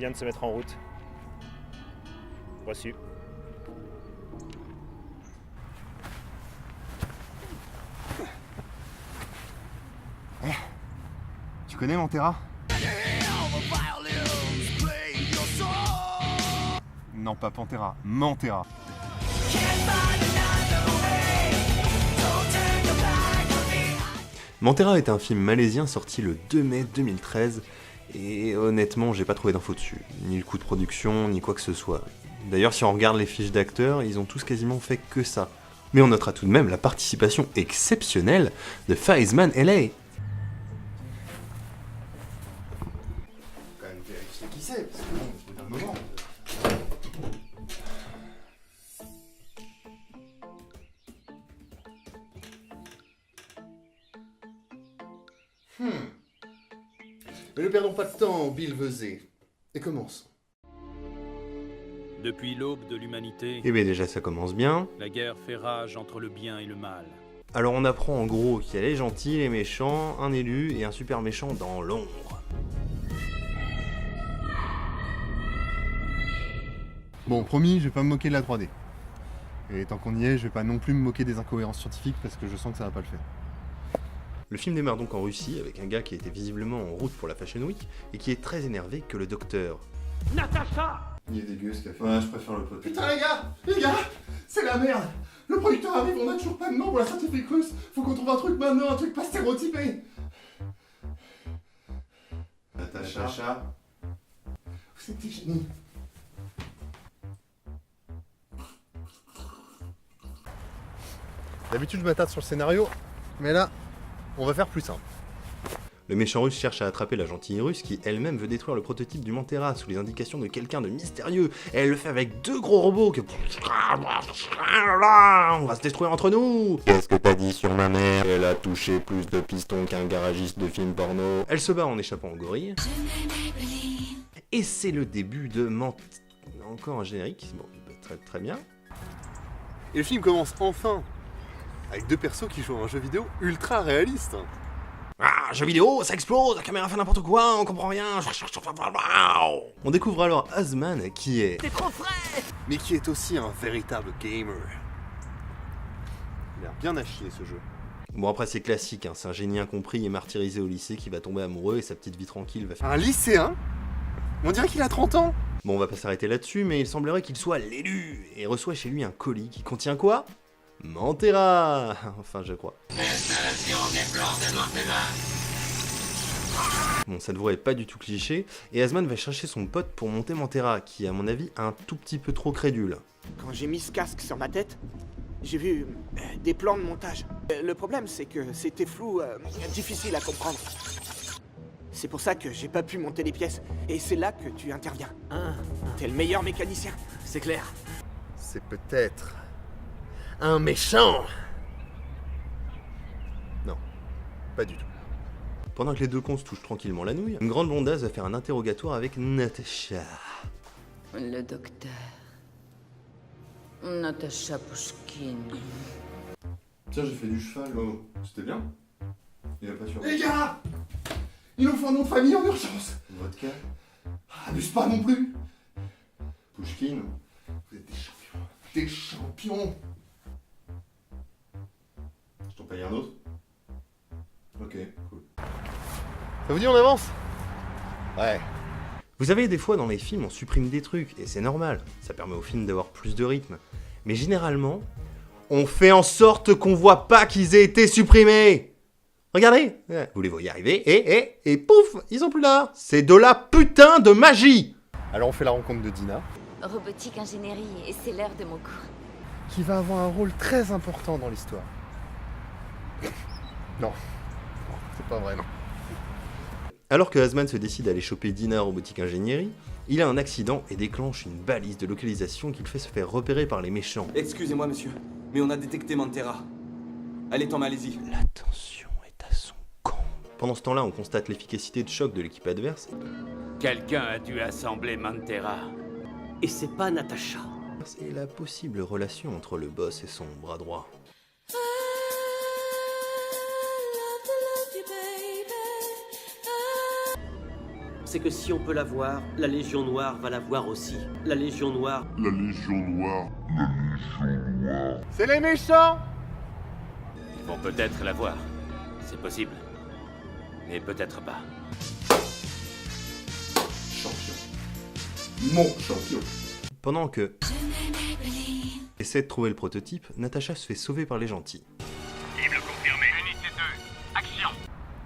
vient de se mettre en route. Reçu. Tu connais Montera? Non, pas Pantera, Montera. Montera est un film malaisien sorti le 2 mai 2013, et honnêtement j'ai pas trouvé d'infos dessus, ni le coût de production, ni quoi que ce soit. D'ailleurs si on regarde les fiches d'acteurs, ils ont tous quasiment fait que ça. Mais on notera tout de même la participation exceptionnelle de Faizman LA. Quand même vérifier qui c'est, parce que bon, au bout d'un moment... Mais ne perdons pas de temps, Bill Vesey. Et commençons. Depuis l'aube de l'humanité, Et bien déjà ça commence bien. la guerre fait rage entre le bien et le mal. Alors on apprend en gros qu'il y a les gentils, les méchants, un élu et un super méchant dans l'ombre. Bon, promis, je vais pas me moquer de la 3D. Et tant qu'on y est, je vais pas non plus me moquer des incohérences scientifiques parce que je sens que ça va pas le faire. Le film démarre donc en Russie avec un gars qui était visiblement en route pour la Fashion Week et qui est très énervé que le docteur... Il est dégueu ce café. Ouais, je préfère le pot. Putain les gars, c'est la merde. Le producteur arrive, on a toujours pas de nom pour la scientifique russe. Faut qu'on trouve un truc maintenant, un truc pas stéréotypé. Natacha. Vous êtes des génies. D'habitude je m'attarde sur le scénario, mais là, on va faire plus simple. Le méchant russe cherche à attraper la gentille russe qui elle-même veut détruire le prototype du Montera sous les indications de quelqu'un de mystérieux. Et elle le fait avec 2 gros robots que... On va se détruire entre nous. Qu'est-ce que t'as dit sur ma mère? Elle a touché plus de pistons qu'un garagiste de film porno. Elle se bat en échappant aux gorilles. Et c'est le début de Encore un générique, bon, très très bien. Et le film commence enfin avec 2 persos qui jouent à un jeu vidéo ultra réaliste. Ah, jeu vidéo, ça explose, la caméra fait n'importe quoi, on comprend rien. On découvre alors Azman qui est... Mais qui est aussi un véritable gamer. Il a l'air bien à chier ce jeu. Bon après c'est classique, hein. C'est un génie incompris et martyrisé au lycée qui va tomber amoureux et sa petite vie tranquille va faire... Un lycéen? On dirait qu'il a 30 ans. Bon on va pas s'arrêter là-dessus, mais il semblerait qu'il soit l'élu et reçoit chez lui un colis qui contient quoi? Montera. Enfin je crois. Bon ça devrait être pas du tout cliché, et Azman va chercher son pote pour monter Montera, qui est à mon avis un tout petit peu trop crédule. Quand j'ai mis ce casque sur ma tête, j'ai vu des plans de montage. Le problème, c'est que c'était flou, difficile à comprendre. C'est pour ça que j'ai pas pu monter les pièces. Et c'est là que tu interviens. T'es le meilleur mécanicien. C'est clair. C'est peut-être un méchant. Non, pas du tout. Pendant que les 2 cons se touchent tranquillement la nouille, une grande blondasse va faire un interrogatoire avec Natacha. Le docteur. Natacha Pouchkine. Tiens, j'ai fait du cheval. Oh, c'était bien. Il a pas sûr. Les gars, il nous faut un nom de famille en urgence. Vodka. Abuse pas non plus. Pouchkine. Vous êtes des champions. Des champions. Je t'en paye un autre? Ok, cool. Ça vous dit on avance? Ouais. Vous savez, des fois dans les films on supprime des trucs, et c'est normal, ça permet au film d'avoir plus de rythme. Mais généralement, on fait en sorte qu'on voit pas qu'ils aient été supprimés. Regardez, vous les voyez arriver, et pouf, ils sont plus là. C'est de la putain de magie. Alors on fait la rencontre de Dina, Robotique ingénierie, et c'est l'heure de mon cours. qui va avoir un rôle très important dans l'histoire. Non, c'est pas vrai, non. Alors que Azman se décide à aller choper Dina robotique ingénierie, il a un accident et déclenche une balise de localisation qui le fait se faire repérer par les méchants. Excusez-moi, monsieur, mais on a détecté Montera. Elle est en Malaisie. La tension est à son comble. Pendant ce temps-là, on constate l'efficacité de choc de l'équipe adverse. Quelqu'un a dû assembler Montera. Et c'est pas Natacha. Et la possible relation entre le boss et son bras droit. c'est que si on peut la voir, la Légion Noire va la voir aussi. La Légion Noire... C'est les méchants! Ils vont peut-être la voir. C'est possible. Mais peut-être pas. Champion. Mon champion. Pendant que essaie de trouver le prototype, Natasha se fait sauver par les gentils.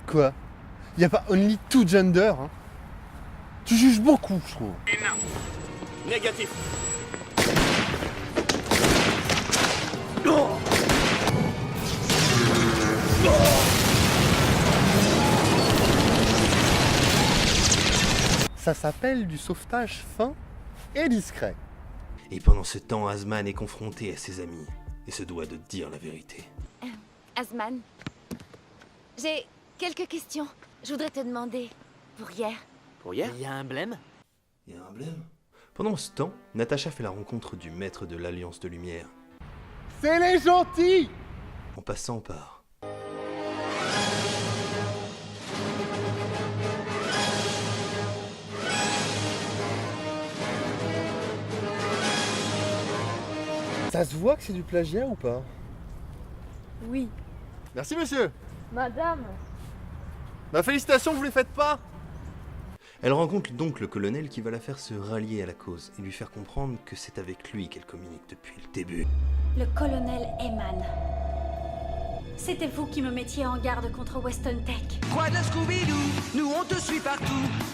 Quoi? Y a pas only two gender, hein? Tu juges beaucoup, je trouve. Négatif. Ça s'appelle du sauvetage fin et discret. Et pendant ce temps, Azman est confronté à ses amis et se doit de dire la vérité. Azman, j'ai quelques questions. Je voudrais te demander, pour hier. Pour hier? Il y a un blême? Il y a un blême. Pendant ce temps, Natasha fait la rencontre du maître de l'Alliance de Lumière, C'est les gentils! en passant par... Ça se voit que c'est du plagiat ou pas? Oui. Merci monsieur! Madame. Bah félicitations, vous les faites pas! Elle rencontre donc le colonel qui va la faire se rallier à la cause et lui faire comprendre que c'est avec lui qu'elle communique depuis le début. Le colonel Eman. C'était vous qui me mettiez en garde contre Weston Tech. Quoi de Scooby-Doo, nous on te suit partout,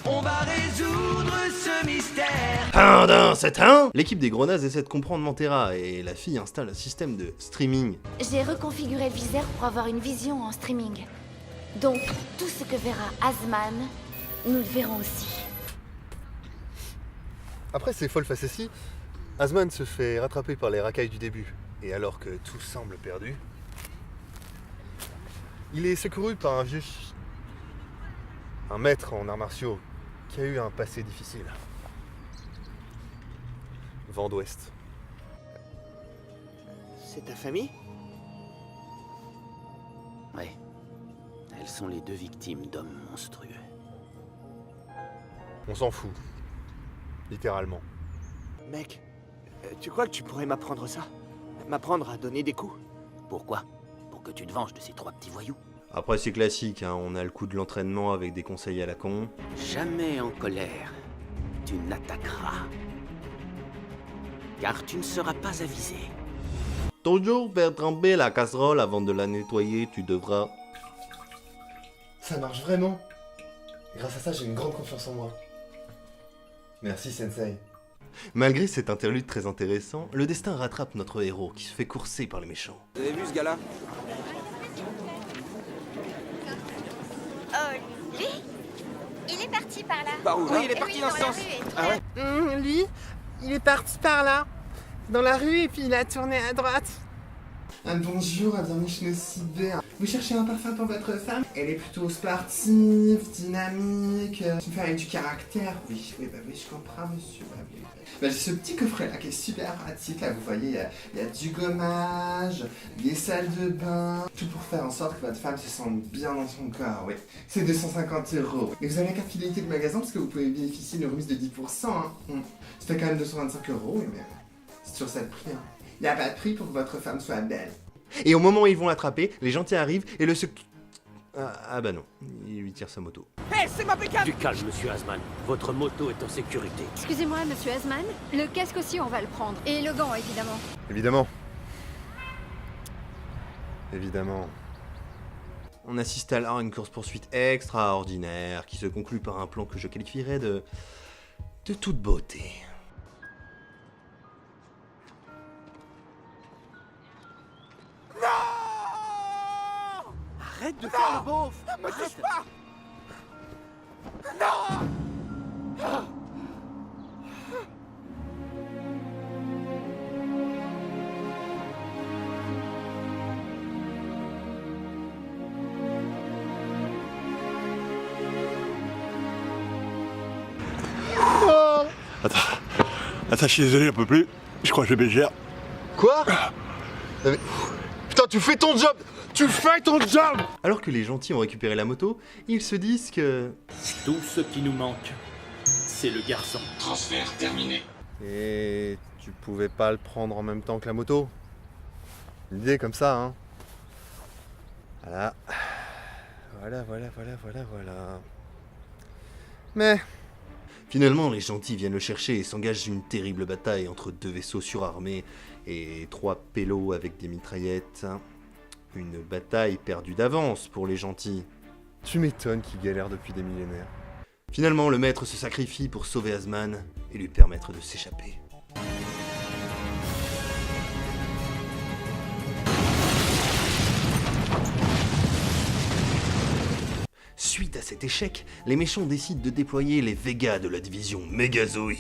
on va résoudre ce mystère. Pendant ce temps, l'équipe des gros nazes essaie de comprendre Mantera et la fille installe un système de streaming. J'ai reconfiguré le viseur pour avoir une vision en streaming. Donc, tout ce que verra Azman, nous le verrons aussi. Après ces folles facéties, Azman se fait rattraper par les racailles du début. Et alors que tout semble perdu, il est secouru par un vieux... un maître en arts martiaux qui a eu un passé difficile. Vent d'Ouest. C'est ta famille? Ouais. Elles sont les deux victimes d'hommes monstrueux. On s'en fout. Littéralement. Mec, tu crois que tu pourrais m'apprendre ça? M'apprendre à donner des coups? Pourquoi? Pour que tu te venges de ces trois petits voyous. Après c'est classique, hein, on a le coup de l'entraînement avec des conseils à la con. Jamais en colère, tu n'attaqueras. Car tu ne seras pas avisé. Toujours faire tremper la casserole avant de la nettoyer, tu devras... Ça marche vraiment. Grâce à ça, j'ai une grande confiance en moi. Merci, Sensei. Malgré cet interlude très intéressant, le destin rattrape notre héros qui se fait courser par les méchants. Vous avez vu ce gars-là? Oh, lui? Il est parti par là. Par où? Oui, il est parti dans ce sens. Ah ouais? Lui, il est parti par là, dans la rue, et puis il a tourné à droite. Bonjour, bienvenue chez nos cyber. Vous cherchez un parfum pour votre femme? Elle est plutôt sportive, dynamique, une femme avec du caractère. Oui, oui, je comprends, monsieur. J'ai ce petit coffret là qui est super pratique. Là, vous voyez, il y a du gommage, des salles de bain, tout pour faire en sorte que votre femme se sente bien dans son corps. Oui, c'est 250 €. Et vous avez la carte fidélité de magasin parce que vous pouvez bénéficier d'une remise de 10%. Hein. Ça fait quand même 225 €, oui, mais c'est toujours ça le prix. Hein. Il n'y a pas de prix pour que votre femme soit belle. Et au moment où ils vont l'attraper, les gentils arrivent et le Ah bah non, il lui tire sa moto. Hé, c'est ma bécane! Du calme, monsieur Azman. Votre moto est en sécurité. Excusez-moi, monsieur Azman. Le casque aussi, on va le prendre. Et le gant, évidemment. Évidemment. Évidemment. On assiste alors à une course-poursuite extraordinaire qui se conclut par un plan que je qualifierais de toute beauté. Arrête de faire le beauf! Me touche pas! Non! Attends, je suis désolé, un peu plus. Je crois que je vais bégère. Quoi? Putain, tu fais ton job! Tu fais ton job! Alors que les gentils ont récupéré la moto, ils se disent que... Tout ce qui nous manque, c'est le garçon. Transfert terminé. Et tu pouvais pas le prendre en même temps que la moto? Une idée comme ça, hein? Voilà. Voilà. Mais... Finalement, les gentils viennent le chercher et s'engagent une terrible bataille entre 2 vaisseaux surarmés et 3 pélos avec des mitraillettes. Une bataille perdue d'avance pour les gentils. Tu m'étonnes qu'ils galèrent depuis des millénaires. Finalement, le maître se sacrifie pour sauver Azman et lui permettre de s'échapper. Suite à cet échec, les méchants décident de déployer les Vegas de la division Mégazoïde.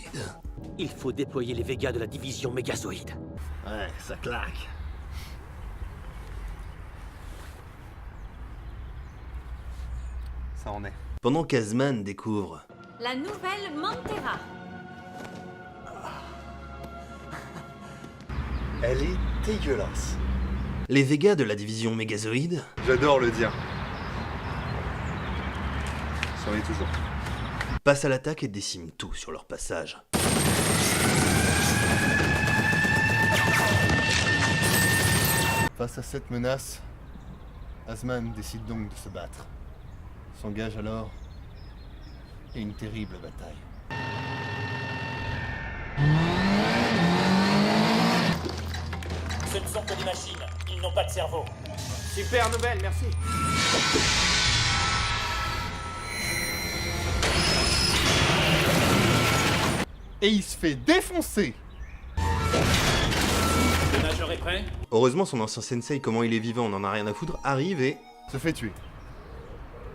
Il faut déployer les Vegas de la division Mégazoïde. Ouais, ça claque. Ça en est. Pendant qu'Azman découvre... La nouvelle Mantera. Elle est dégueulasse. Les Vegas de la division Mégazoïde... J'adore le dire. Ça en est toujours. Passent à l'attaque et déciment tout sur leur passage. Face à cette menace, Azman décide donc de se battre. S'engage alors et une terrible bataille. Ce ne sont que des machines, ils n'ont pas de cerveau. Super nouvelle, merci. Et il se fait défoncer. Le nageur est prêt? Heureusement, son ancien sensei, comment il est vivant, on en a rien à foutre, arrive et... se fait tuer.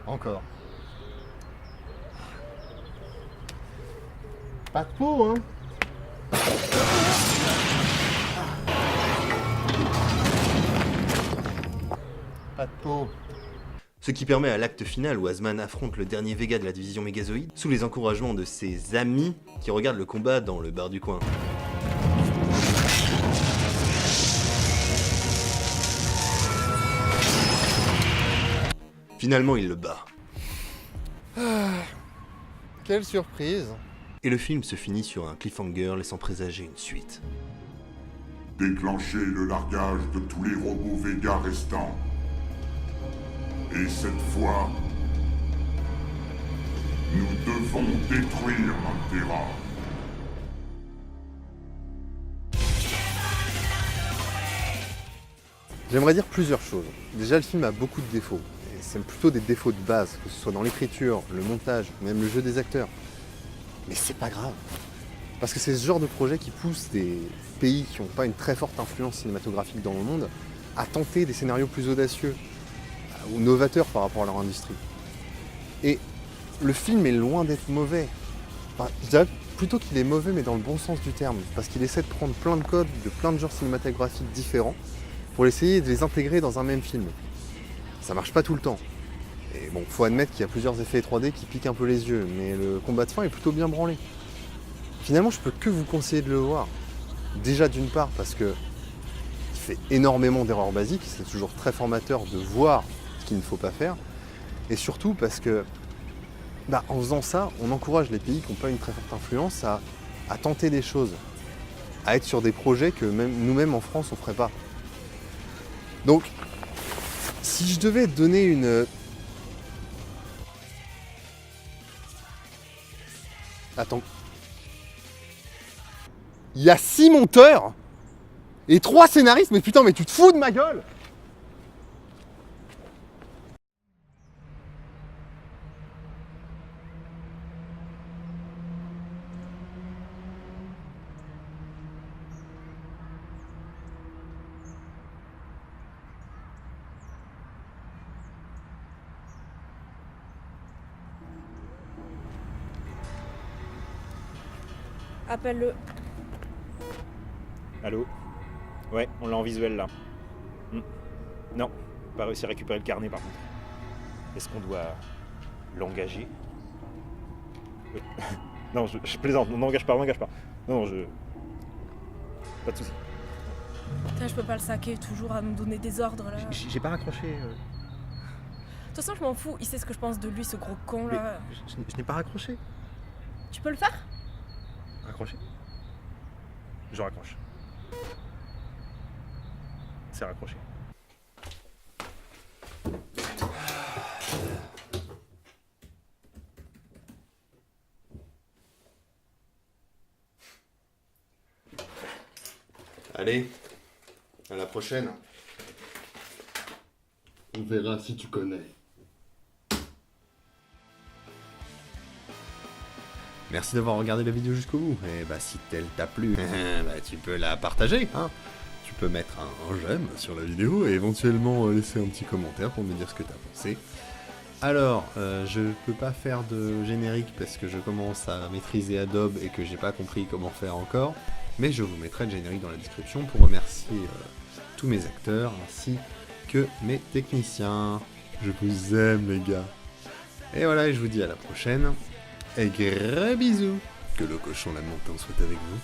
Encore. Pas de peau, hein. Pas de peau. Ce qui permet à l'acte final où Azman affronte le dernier Vega de la division Mégazoïde sous les encouragements de ses amis qui regardent le combat dans le bar du coin. Finalement, il le bat. Quelle surprise! Et le film se finit sur un cliffhanger laissant présager une suite. Déclenchez le largage de tous les robots Vega restants. Et cette fois, nous devons détruire Mantera. J'aimerais dire plusieurs choses. Déjà, le film a beaucoup de défauts. Et c'est plutôt des défauts de base, que ce soit dans l'écriture, le montage, même le jeu des acteurs. Mais c'est pas grave. Parce que c'est ce genre de projet qui pousse des pays qui n'ont pas une très forte influence cinématographique dans le monde à tenter des scénarios plus audacieux ou novateurs par rapport à leur industrie. Et le film est loin d'être mauvais. Enfin, je dirais plutôt qu'il est mauvais, mais dans le bon sens du terme. Parce qu'il essaie de prendre plein de codes de plein de genres cinématographiques différents pour essayer de les intégrer dans un même film. Ça marche pas tout le temps. Et bon, faut admettre qu'il y a plusieurs effets 3D qui piquent un peu les yeux, mais le combat de fin est plutôt bien branlé. Finalement, je peux que vous conseiller de le voir. Déjà d'une part parce que il fait énormément d'erreurs basiques, c'est toujours très formateur de voir ce qu'il ne faut pas faire. Et surtout parce que, en faisant ça, on encourage les pays qui n'ont pas une très forte influence à tenter des choses, à être sur des projets que même nous-mêmes en France on ferait pas. Donc, si je devais donner une... Attends. Il y a 6 monteurs et 3 scénaristes, mais putain, mais tu te fous de ma gueule! Appelle-le. Allô? Ouais, on l'a en visuel là. Non, pas réussi à récupérer le carnet par contre. Est-ce qu'on doit l'engager? Non, je plaisante, on n'engage pas. Non, pas de soucis. Putain, je peux pas le saquer, toujours à nous donner des ordres là. J'ai pas raccroché. De toute façon, je m'en fous, il sait ce que je pense de lui, ce gros con là. Je n'ai pas raccroché. Tu peux le faire? Raccroché? Je raccroche. C'est raccroché. Allez, à la prochaine. On verra si tu connais. Merci d'avoir regardé la vidéo jusqu'au bout. Et bah si elle t'a plu, bah, tu peux la partager, hein. Tu peux mettre un j'aime sur la vidéo et éventuellement laisser un petit commentaire pour me dire ce que t'as pensé. Alors, je peux pas faire de générique parce que je commence à maîtriser Adobe et que j'ai pas compris comment faire encore. Mais je vous mettrai le générique dans la description pour remercier tous mes acteurs ainsi que mes techniciens. Je vous aime les gars. Et voilà, je vous dis à la prochaine. Et gros bisous. Que le cochon la montagne soit avec vous.